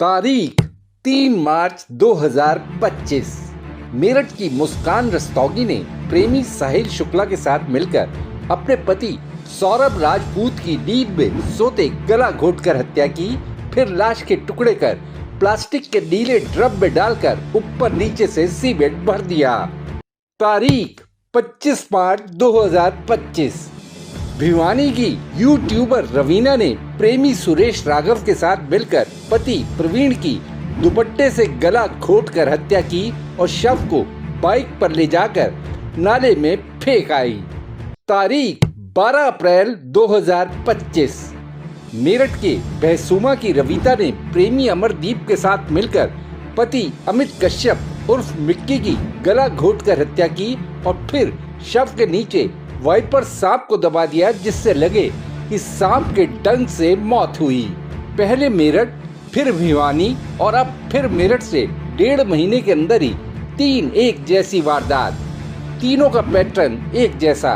तारीख 3 मार्च 2025। मेरठ की मुस्कान रस्तोगी ने प्रेमी साहिल शुक्ला के साथ मिलकर अपने पति सौरभ राजपूत की नींद में सोते गला घोटकर हत्या की, फिर लाश के टुकड़े कर प्लास्टिक के नीले ड्रम में डालकर ऊपर नीचे से सीमेंट भर दिया। तारीख 25 मार्च 2025। भिवानी की यूट्यूबर रवीना ने प्रेमी सुरेश राघव के साथ मिलकर पति प्रवीण की दुपट्टे से गला घोटकर हत्या की और शव को बाइक पर ले जाकर नाले में फेंक आई। तारीख 12 अप्रैल 2025। मेरठ के बहसुमा की रवीता ने प्रेमी अमरदीप के साथ मिलकर पति अमित कश्यप उर्फ मिक्की की गला घोटकर हत्या की और फिर शव के नीचे वाइपर सांप को दबा दिया, जिससे लगे कि सांप के डंक से मौत हुई। पहले मेरठ, फिर भिवानी और अब फिर मेरठ से 1.5 महीने के अंदर ही 3 एक जैसी वारदात, तीनों का पैटर्न एक जैसा।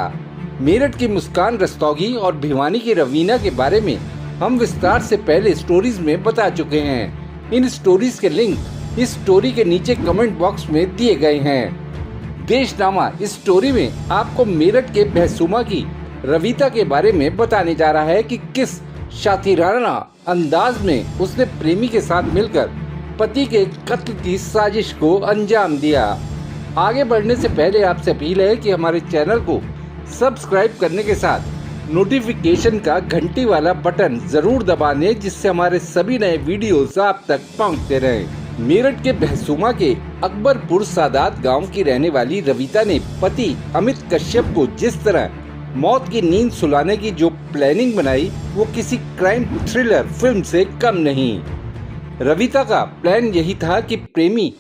मेरठ की मुस्कान रस्तोगी और भिवानी की रवीना के बारे में हम विस्तार से पहले स्टोरीज में बता चुके हैं। इन स्टोरीज के लिंक इस स्टोरी के नीचे कमेंट बॉक्स में दिए गए हैं। देशनामा इस स्टोरी में आपको मेरठ के बहसुमा की रवीता के बारे में बताने जा रहा है कि किस शातिराना अंदाज में उसने प्रेमी के साथ मिलकर पति के कत्ल की साजिश को अंजाम दिया। आगे बढ़ने से पहले आपसे अपील है कि हमारे चैनल को सब्सक्राइब करने के साथ नोटिफिकेशन का घंटी वाला बटन जरूर दबा दें, जिससे हमारे सभी नए वीडियोस आप तक पहुंचते रहें। मेरठ के बहसुमा के अकबरपुर सादात गांव की रहने वाली रवीता ने पति अमित कश्यप को जिस तरह मौत की नींद सुलाने की जो प्लानिंग बनाई, वो किसी क्राइम थ्रिलर फिल्म से कम नहीं। रवीता का प्लान यही था कि प्रेमी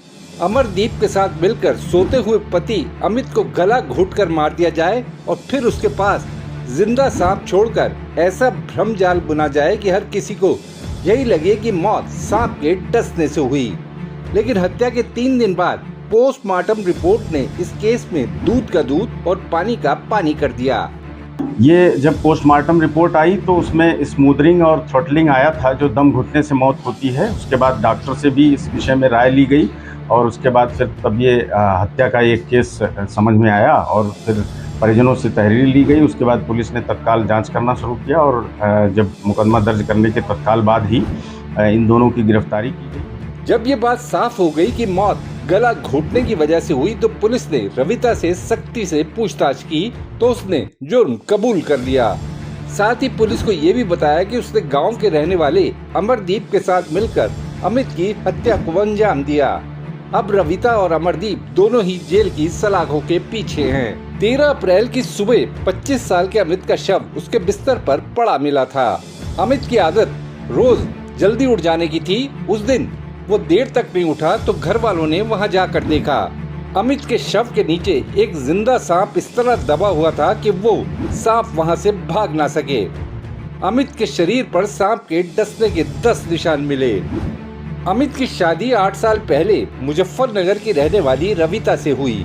अमरदीप के साथ मिलकर सोते हुए पति अमित को गला घोटकर मार दिया जाए और फिर उसके पास जिंदा सांप छोड़कर ऐसा भ्रम जाल बुना जाए कि हर किसी को यही लगे कि मौत सांप के डसने से हुई। लेकिन हत्या के 3 दिन बाद पोस्टमार्टम रिपोर्ट ने इस केस में दूध का दूध और पानी का पानी कर दिया। ये जब पोस्टमार्टम रिपोर्ट आई तो उसमें स्मूदरिंग और थ्रॉटलिंग आया था, जो दम घुटने से मौत होती है। उसके बाद डॉक्टर से भी इस विषय में राय ली गई और उसके बाद फिर तब ये हत्या का एक केस समझ में आया और फिर परिजनों से तहरीर ली गई। उसके बाद पुलिस ने तत्काल जांच करना शुरू किया और जब मुकदमा दर्ज करने के तत्काल बाद ही इन दोनों की गिरफ्तारी की गई। जब ये बात साफ हो गई कि मौत गला घोटने की वजह से हुई, तो पुलिस ने रवीता से सख्ती से पूछताछ की तो उसने जुर्म कबूल कर लिया। साथ ही पुलिस को ये भी बताया कि उसने गांव के रहने वाले अमरदीप के साथ मिलकर अमित की हत्या को अंजाम दिया। अब रवीता और अमरदीप दोनों ही जेल की सलाखों के पीछे हैं। 13 अप्रैल की सुबह 25 साल के अमित का शव उसके बिस्तर पर पड़ा मिला था। अमित की आदत रोज जल्दी उठ जाने की थी। उस दिन वो देर तक नहीं उठा तो घर वालों ने वहां जाकर देखा। अमित के शव के नीचे एक जिंदा सांप इस तरह दबा हुआ था कि वो सांप वहां से भाग ना सके। अमित के शरीर पर सांप के डसने के 10 निशान मिले। अमित की शादी 8 साल पहले मुजफ्फरनगर की रहने वाली रवीता से हुई।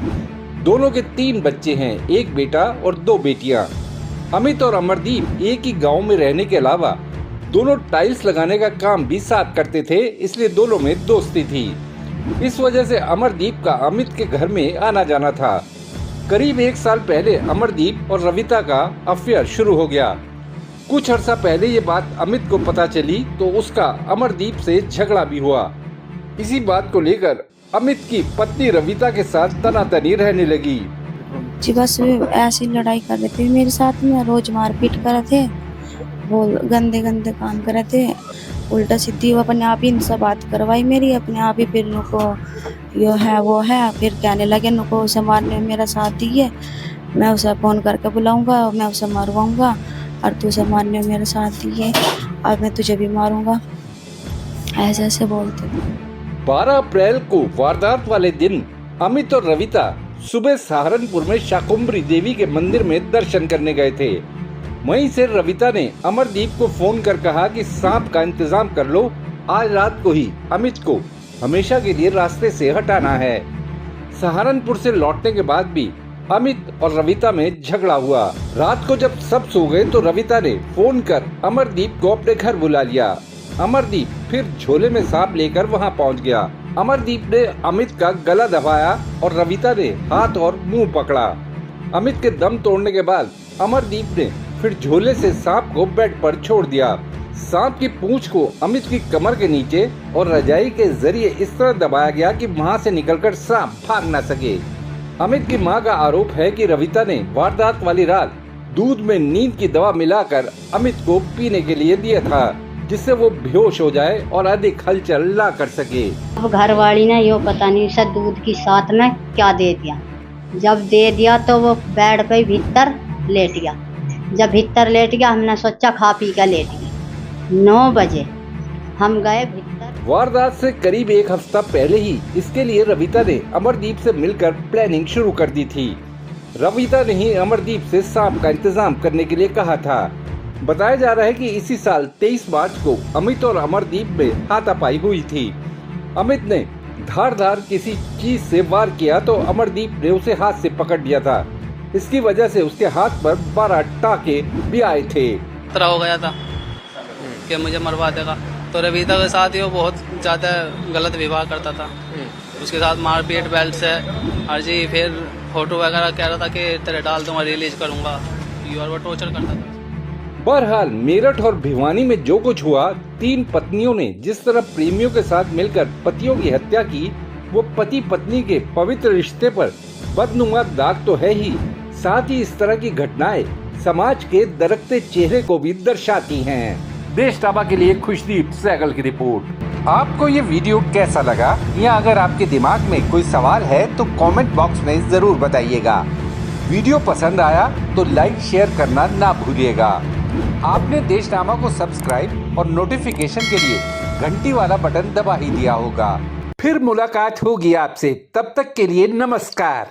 दोनों के 3 बच्चे हैं, एक बेटा और 2 बेटियां। अमित और अमरदीप एक ही गांव में रहने के अलावा दोनों टाइल्स लगाने का काम भी साथ करते थे, इसलिए दोनों में दोस्ती थी। इस वजह से अमरदीप का अमित के घर में आना जाना था। करीब 1 साल पहले अमरदीप और रवीता का अफेयर शुरू हो गया। कुछ अर्सा पहले ये बात अमित को पता चली तो उसका अमरदीप से झगड़ा भी हुआ। इसी बात को लेकर अमित की पत्नी रवीता के साथ तनातनी रहने लगी। जी बस ऐसी लड़ाई कर रहे थे मेरे साथ में, रोज मारपीट कर रहे थे, वो गंदे गंदे काम कर रहे थे। उल्टा सीधी वो अपने आप ही इनसे बात करवाई मेरी, अपने आप ही फिर नुको यो है वो है, फिर कहने लगे नुको उसे मारने में मेरा साथ दिए, मैं उसे फ़ोन करके बुलाऊंगा, मैं उसे मारवाऊंगा और तू उसे मारने में मेरा साथ दिए और मैं तुझे भी मारूंगा, ऐसे ऐसे बोलते थे। 12 अप्रैल को वारदात वाले दिन अमित और रवीता सुबह सहारनपुर में शाकुंभरी देवी के मंदिर में दर्शन करने गए थे। वहीं से रवीता ने अमरदीप को फोन कर कहा कि सांप का इंतजाम कर लो, आज रात को ही अमित को हमेशा के लिए रास्ते से हटाना है। सहारनपुर से लौटने के बाद भी अमित और रवीता में झगड़ा हुआ। रात को जब सब सो गए तो रवीता ने फोन कर अमरदीप को अपने घर बुला लिया। अमरदीप फिर झोले में सांप लेकर वहां पहुंच गया। अमरदीप ने अमित का गला दबाया और रविता ने हाथ और मुंह पकड़ा। अमित के दम तोड़ने के बाद अमरदीप ने फिर झोले से सांप को बेड पर छोड़ दिया। सांप की पूंछ को अमित की कमर के नीचे और रजाई के जरिए इस तरह दबाया गया कि वहां से निकलकर सांप भाग न सके। अमित की मां का आरोप है कि रविता ने वारदात वाली रात दूध में नींद की दवा मिलाकर अमित को पीने के लिए दिया था, जिससे वो बेहोश हो जाए और अधिक हलचल ना कर सके। अब घर वाली ने यो पता नहीं उसे दूध की साथ में क्या दे दिया। जब दे दिया तो वो बेड पे भीतर लेट गया। जब भीतर लेट गया हमने सोचा खा पी कर लेट गया। 9 बजे हम गए भीतर। वारदात से करीब एक हफ्ता पहले ही इसके लिए रविता ने अमरदीप से मिलकर प्लानिंग शुरू कर दी थी। रविता ने ही अमरदीप से सांप का इंतजाम करने के लिए कहा था। बताया जा रहा है कि इसी साल 23 मार्च को अमित और अमरदीप में हाथापाई हुई थी। अमित ने धारदार किसी चीज से वार किया तो अमरदीप ने उसे हाथ से पकड़ लिया था। इसकी वजह से उसके हाथ पर 12 टाके भी आए थे। खतरा हो गया था कि मुझे मरवा देगा, तो रविता के साथ ही वो बहुत ज़्यादा गलत व्यवहार करता था। उसके साथ मारपीट, बेल्ट से हर जी, फिर फोटो वगैरह कह रहा था कि तेरे डाल दूंगा, रिलीज करूंगा, और वो टॉर्चर करता था। बहरहाल मेरठ और भिवानी में जो कुछ हुआ, 3 पत्नियों ने जिस तरह प्रेमियों के साथ मिलकर पतियों की हत्या की, वो पति पत्नी के पवित्र रिश्ते पर बदनुमा दाग तो है ही, साथ ही इस तरह की घटनाएं समाज के दरकते चेहरे को भी दर्शाती हैं। देश टाबा के लिए खुशदीप सहगल की रिपोर्ट। आपको ये वीडियो कैसा लगा, या अगर आपके दिमाग में कोई सवाल है तो कमेंट बॉक्स में जरूर बताइएगा। वीडियो पसंद आया तो लाइक शेयर करना ना भूलिएगा। आपने देशनामा को सब्सक्राइब और नोटिफिकेशन के लिए घंटी वाला बटन दबा ही दिया होगा। फिर मुलाकात होगी आपसे, तब तक के लिए नमस्कार।